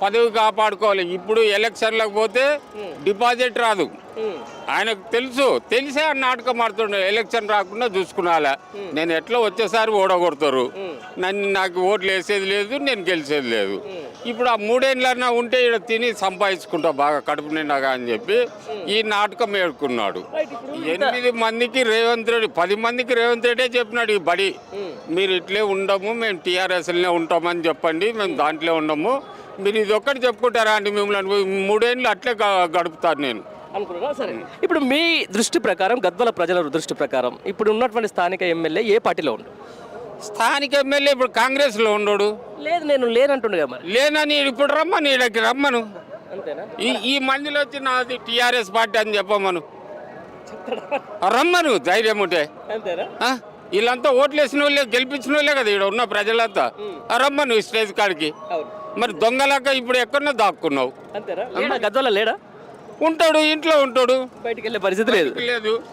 పదవి కాపాడుకోవాలి. ఇప్పుడు ఎలక్షన్లకు పోతే డిపాజిట్ రాదు. ఆయనకు తెలిసే ఆ నాటకం ఆడుతుండే. ఎలక్షన్ రాకుండా చూసుకున్నాలా, నేను ఎట్లా వచ్చేసారి ఓడగొడతారు, నాకు ఓట్లు వేసేది లేదు, నేను గెలిచేది లేదు. ఇప్పుడు ఆ 3 ఏళ్ళన్నా ఉంటే ఇక్కడ తిని సంపాదించుకుంటా బాగా కడుపు నిండగా అని చెప్పి ఈ నాటకం ఏడుకున్నాడు. 8 మందికి రేవంత్ రెడ్డి, 10 మందికి రేవంత్ రెడ్డే చెప్పినాడు, ఈ బడి మీరు ఇట్లే ఉండము, మేము టీఆర్ఎస్లనే ఉంటామని చెప్పండి, మేము దాంట్లో ఉండము, మీరు ఇది ఒక్కటి చెప్పుకుంటారా అండి, మిమ్మల్ని 3 ఏళ్ళు అట్లే గడుపుతాను నేను అనుకున్నా. సరే, ఇప్పుడు మీ దృష్టి ప్రకారం, గద్వాల ప్రజల దృష్టి ప్రకారం ఇప్పుడు ఉన్నటువంటి స్థానిక ఎమ్మెల్యే ఏ పార్టీలో ఉండు? స్థానిక ఎమ్మెల్యే ఇప్పుడు కాంగ్రెస్లో ఉండడు. లేదు, నేను లేనంటుండగా. మరి లేనని ఇప్పుడు రమ్మను, ఈడకి రమ్మను. అంతేనా? ఈ మందిలో వచ్చి నాది టీఆర్ఎస్ పార్టీ అని చెప్పమను, రమ్మను ధైర్యం ఉంటే. అంతేనా? వీళ్ళంతా ఓట్లు వేసిన వాళ్ళే, గెలిపించిన వాళ్ళే కదా ఇక్కడ ఉన్న ప్రజలంతా. రమ్మను స్టేజ్ కాడికి. మరి దొంగలాగా ఇప్పుడు ఎక్కడన్నా దాక్కున్నావు. అంతేనా? గద్వాల లేడా? ఉంటాడు, ఇంట్లో ఉంటాడు, బయటికి వెళ్ళే పరిస్థితి లేదు.